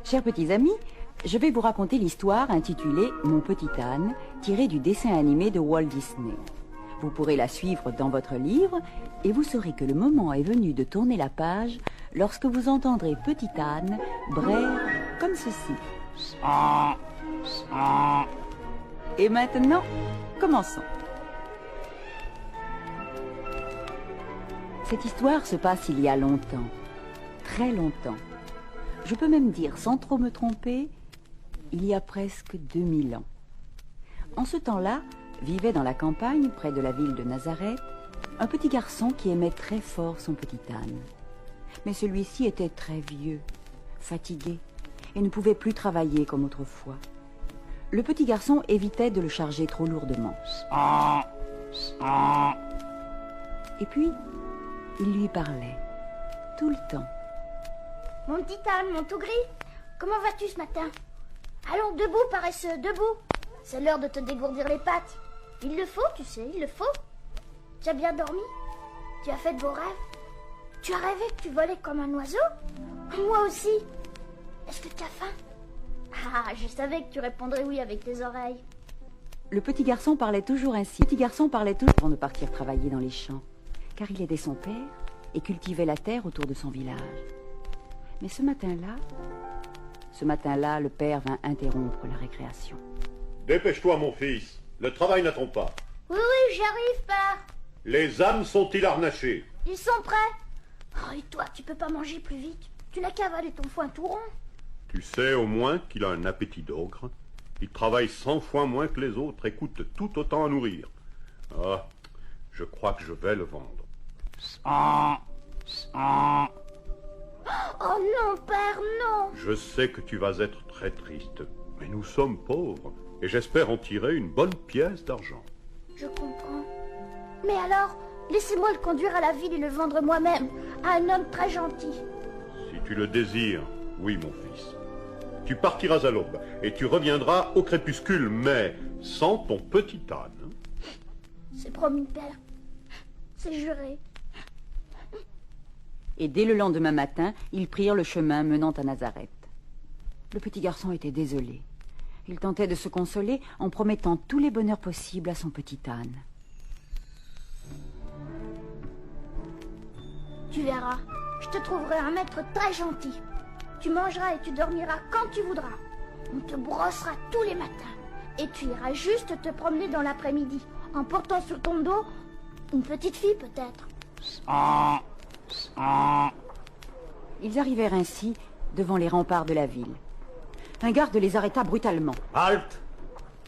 Chers petits amis, je vais vous raconter l'histoire intitulée Mon petit âne, tirée du dessin animé de Walt Disney. Vous pourrez la suivre dans votre livre et vous saurez que le moment est venu de tourner la page lorsque vous entendrez Petit âne braire comme ceci. Et maintenant, commençons. Cette histoire se passe il y a longtemps, très longtemps. Je peux même dire, sans trop me tromper, il y a presque 2000 ans. En ce temps-là, vivait dans la campagne, près de la ville de Nazareth, un petit garçon qui aimait très fort son petit âne. Mais celui-ci était très vieux, fatigué, et ne pouvait plus travailler comme autrefois. Le petit garçon évitait de le charger trop lourdement. Et puis, il lui parlait, tout le temps. Mon petit âne, mon tout gris, comment vas-tu ce matin? Allons, debout, paresseux, debout. C'est l'heure de te dégourdir les pattes. Il le faut, tu sais, il le faut. Tu as bien dormi? Tu as fait de beaux rêves? Tu as rêvé que tu volais comme un oiseau? Moi aussi. Est-ce que tu as faim? Ah, je savais que tu répondrais oui avec tes oreilles. Le petit garçon parlait toujours ainsi. Le petit garçon parlait toujours avant de partir travailler dans les champs, car il aidait son père et cultivait la terre autour de son village. Mais ce matin-là, le père vint interrompre la récréation. Dépêche-toi, mon fils. Le travail n'attend pas. Oui, oui, j'arrive, père. Les ânes sont-ils harnachés? Ils sont prêts. Oh, et toi, tu peux pas manger plus vite. Tu n'as qu'à avaler ton foin tout rond. Tu sais au moins qu'il a un appétit d'ogre. Il travaille 100 fois moins que les autres et coûte tout autant à nourrir. Ah, je crois que je vais le vendre. Oh non, père, non. Je sais que tu vas être très triste, mais nous sommes pauvres et j'espère en tirer une bonne pièce d'argent. Je comprends. Mais alors, laissez-moi le conduire à la ville et le vendre moi-même à un homme très gentil. Si tu le désires, oui, mon fils. Tu partiras à l'aube et tu reviendras au crépuscule, mais sans ton petit âne. C'est promis, père. C'est juré. Et dès le lendemain matin, ils prirent le chemin menant à Nazareth. Le petit garçon était désolé. Il tentait de se consoler en promettant tous les bonheurs possibles à son petit âne. Tu verras, je te trouverai un maître très gentil. Tu mangeras et tu dormiras quand tu voudras. On te brossera tous les matins. Et tu iras juste te promener dans l'après-midi, en portant sur ton dos une petite fille peut-être. Ils arrivèrent ainsi devant les remparts de la ville. Un garde les arrêta brutalement. Halte!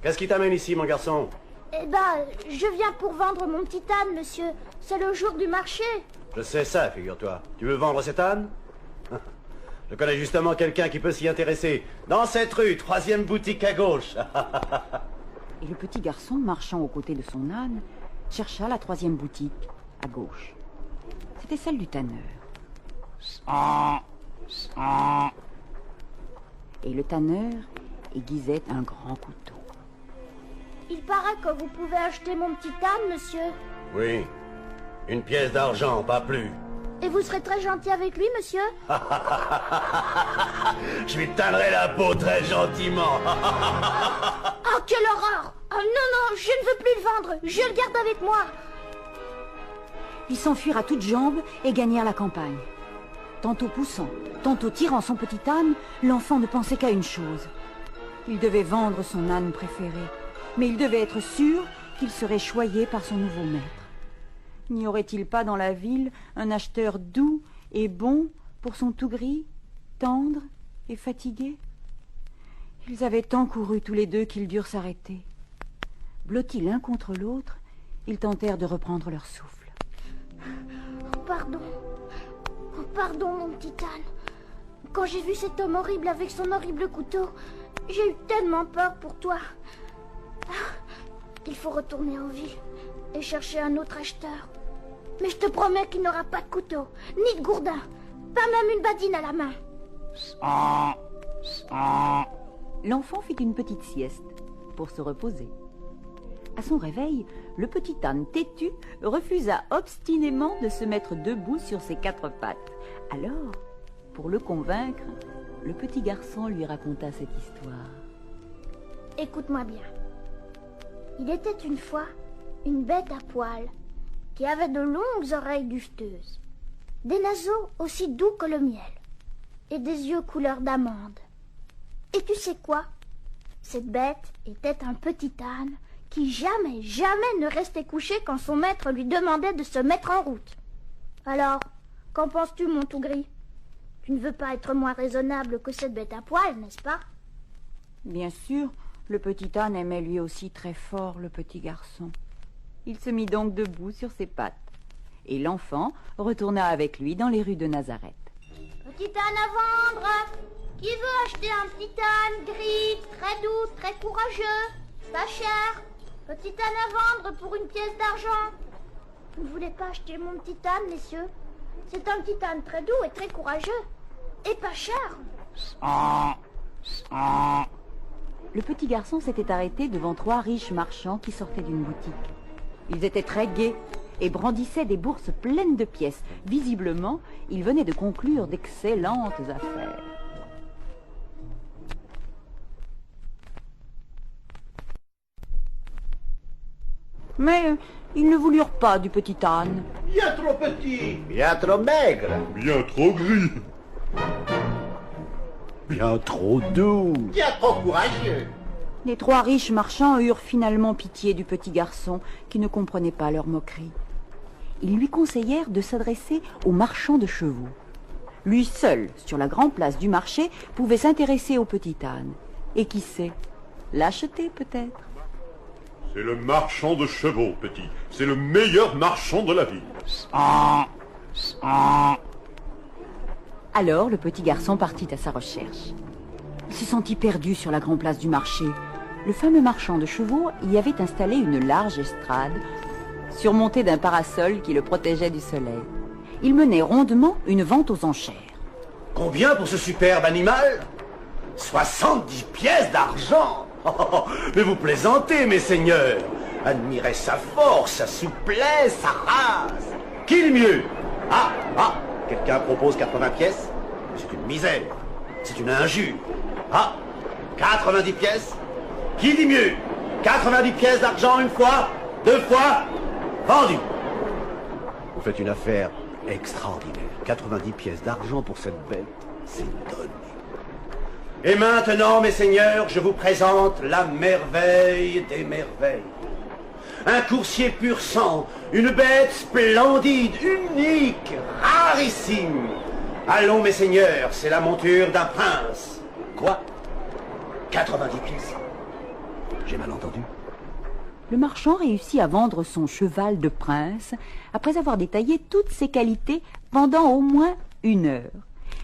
Qu'est-ce qui t'amène ici, mon garçon? Eh ben, je viens pour vendre mon petit âne, monsieur. C'est le jour du marché. Je sais ça, figure-toi. Tu veux vendre cet âne? Je connais justement quelqu'un qui peut s'y intéresser. Dans cette rue, 3e boutique à gauche. Et le petit garçon, marchant aux côtés de son âne, chercha la 3e boutique, à gauche. C'était celle du tanneur. Et le tanneur aiguisait un grand couteau. Il paraît que vous pouvez acheter mon petit âne, monsieur. Oui. Une pièce d'argent, pas plus. Et vous serez très gentil avec lui, monsieur? Je lui teindrai la peau très gentiment. Oh, quelle horreur! Oh non, non, je ne veux plus le vendre. Je le garde avec moi. Ils s'enfuirent à toutes jambes et gagnèrent la campagne. Tantôt poussant, tantôt tirant son petit âne, l'enfant ne pensait qu'à une chose. Il devait vendre son âne préféré, mais il devait être sûr qu'il serait choyé par son nouveau maître. N'y aurait-il pas dans la ville un acheteur doux et bon pour son tout gris, tendre et fatigué? Ils avaient tant couru tous les deux qu'ils durent s'arrêter. Blottis l'un contre l'autre, ils tentèrent de reprendre leur souffle. Oh, pardon. Oh, pardon, mon petit âne. Quand j'ai vu cet homme horrible avec son horrible couteau, j'ai eu tellement peur pour toi. Ah, il faut retourner en ville et chercher un autre acheteur. Mais je te promets qu'il n'aura pas de couteau, ni de gourdin, pas même une badine à la main. L'enfant fit une petite sieste pour se reposer. À son réveil, le petit âne têtu refusa obstinément de se mettre debout sur ses 4 pattes. Alors, pour le convaincre, le petit garçon lui raconta cette histoire. Écoute-moi bien. Il était une fois une bête à poils qui avait de longues oreilles duveteuses, des naseaux aussi doux que le miel et des yeux couleur d'amande. Et tu sais quoi? Cette bête était un petit âne qui jamais ne restait couché quand son maître lui demandait de se mettre en route. Alors, qu'en penses-tu, mon tout gris? Tu ne veux pas être moins raisonnable que cette bête à poils, n'est-ce pas? Bien sûr, le petit âne aimait lui aussi très fort le petit garçon. Il se mit donc debout sur ses pattes, et l'enfant retourna avec lui dans les rues de Nazareth. Petit âne à vendre! Qui veut acheter un petit âne gris, très doux, très courageux, pas cher? Petit âne à vendre pour une pièce d'argent. Vous ne voulez pas acheter mon petit âne, messieurs? C'est un petit âne très doux et très courageux, et pas cher. Le petit garçon s'était arrêté devant 3 riches marchands qui sortaient d'une boutique. Ils étaient très gais et brandissaient des bourses pleines de pièces. Visiblement, ils venaient de conclure d'excellentes affaires. Mais ils ne voulurent pas du petit âne. Bien trop petit, bien trop maigre, Bien trop gris. bien trop doux, bien trop courageux. Les 3 riches marchands eurent finalement pitié du petit garçon qui ne comprenait pas leur moquerie. Ils lui conseillèrent de s'adresser aux marchands de chevaux. Lui seul, sur la grande place du marché, pouvait s'intéresser au petit âne. Et qui sait, l'acheter peut-être. C'est le marchand de chevaux, petit. C'est le meilleur marchand de la ville. Alors le petit garçon partit à sa recherche. Il se sentit perdu sur la grande place du marché. Le fameux marchand de chevaux y avait installé une large estrade, surmontée d'un parasol qui le protégeait du soleil. Il menait rondement une vente aux enchères. Combien pour ce superbe animal? 70 pièces d'argent. Oh, mais vous plaisantez, mes seigneurs. Admirez sa force, sa souplesse, sa race. Qui le mieux? Quelqu'un propose 80 pièces? C'est une misère. C'est une injure. 90 pièces? Qui dit mieux? 90 pièces d'argent une fois? 2 fois? Vendu. Vous faites une affaire extraordinaire. 90 pièces d'argent pour cette bête, c'est donné. Et maintenant, mes seigneurs, je vous présente la merveille des merveilles. Un coursier pur sang, une bête splendide, unique, rarissime. Allons, mes seigneurs, c'est la monture d'un prince. Quoi? 90 pièces? J'ai mal entendu. Le marchand réussit à vendre son cheval de prince après avoir détaillé toutes ses qualités pendant au moins 1 heure.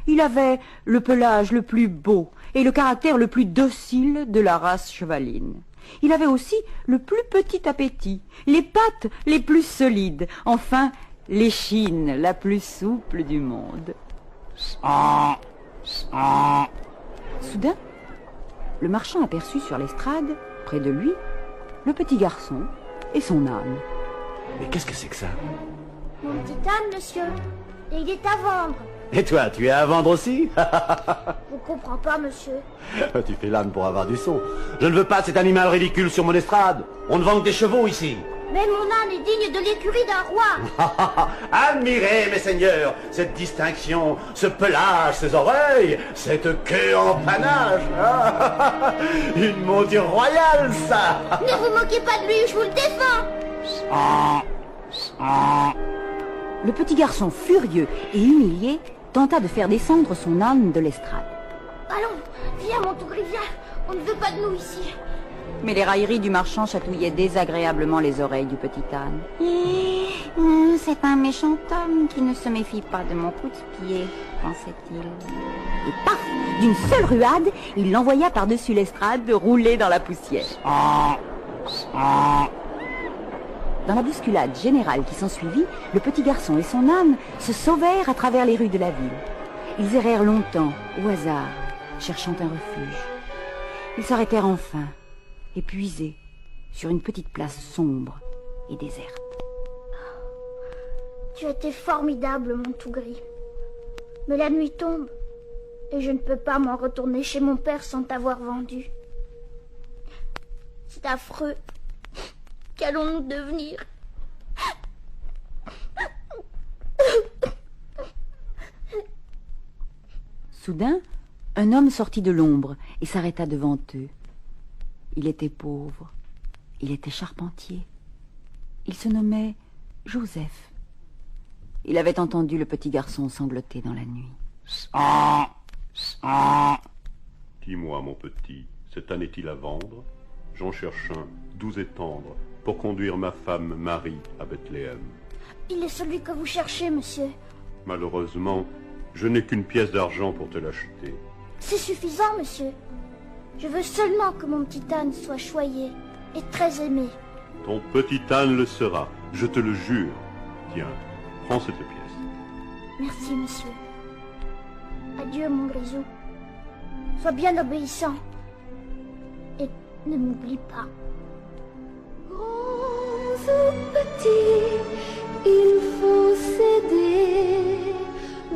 Il avait le pelage le plus beau et le caractère le plus docile de la race chevaline. Il avait aussi le plus petit appétit, les pattes les plus solides, enfin l'échine la plus souple du monde. Soudain, le marchand aperçut sur l'estrade, près de lui, le petit garçon et son âne. Mais qu'est-ce que c'est que ça? Mon petit âne, monsieur, et il est à vendre. Et toi, tu es à vendre aussi? Je ne comprends pas, monsieur. Tu fais l'âne pour avoir du son. Je ne veux pas cet animal ridicule sur mon estrade. On ne vend que des chevaux ici. Mais mon âne est digne de l'écurie d'un roi. Admirez, mes seigneurs, cette distinction, ce pelage, ces oreilles, cette queue en panache. Une monture royale, ça. Ne vous moquez pas de lui, je vous le défends. Le petit garçon, furieux et humilié, tenta de faire descendre son âne de l'estrade. Allons, viens, mon tout gris, viens. On ne veut pas de nous ici. Mais les railleries du marchand chatouillaient désagréablement les oreilles du petit âne. C'est un méchant homme qui ne se méfie pas de mon coup de pied, pensait-il. Et paf, d'une seule ruade, il l'envoya par-dessus l'estrade rouler dans la poussière. Dans la bousculade générale qui s'ensuivit, le petit garçon et son âne se sauvèrent à travers les rues de la ville. Ils errèrent longtemps, au hasard, cherchant un refuge. Ils s'arrêtèrent enfin, épuisés, sur une petite place sombre et déserte. Tu étais formidable, mon tout gris. Mais la nuit tombe. Et je ne peux pas m'en retourner chez mon père sans t'avoir vendu. C'est affreux. Qu'allons-nous devenir? Soudain, un homme sortit de l'ombre et s'arrêta devant eux. Il était pauvre, il était charpentier. Il se nommait Joseph. Il avait entendu le petit garçon sangloter dans la nuit. Dis-moi, mon petit, cet âne est-il à vendre? J'en cherche un, doux et tendre, pour conduire ma femme Marie à Bethléem. Il est celui que vous cherchez, monsieur. Malheureusement, je n'ai qu'une pièce d'argent pour te l'acheter. C'est suffisant, monsieur. Je veux seulement que mon petit âne soit choyé et très aimé. Ton petit âne le sera, je te le jure. Tiens, prends cette pièce. Merci, monsieur. Adieu, mon grisou. Sois bien obéissant. Et ne m'oublie pas. Grands ou petits, il faut s'aider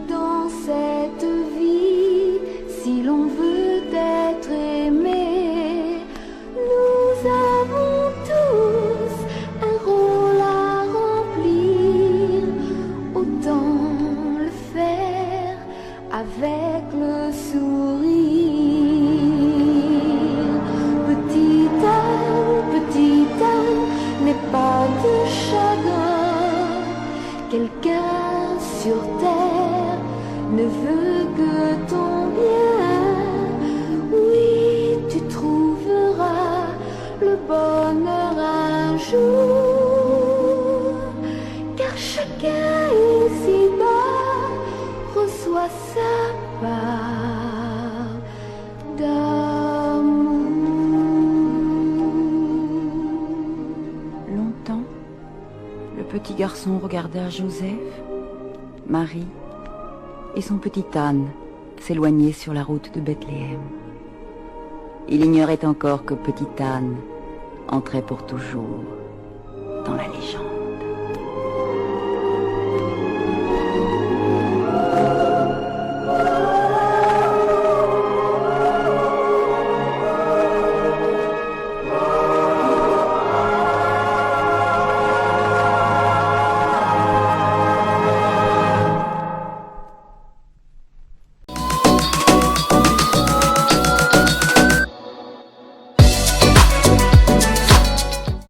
dans cette vie si l'on veut être aimé. Nous avons tous un rôle à remplir, autant le faire avec le sourire. Petit âne, n'aie pas de chagrin. Quelqu'un sur terre ne veut que ton bien. Oui, tu trouveras le bonheur un jour, car chacun ici-bas reçoit sa part d'amour. Longtemps, le petit garçon regarda Joseph, Marie et son petit âne s'éloigner sur la route de Bethléem. Il ignorait encore que petit âne entrait pour toujours dans la légende.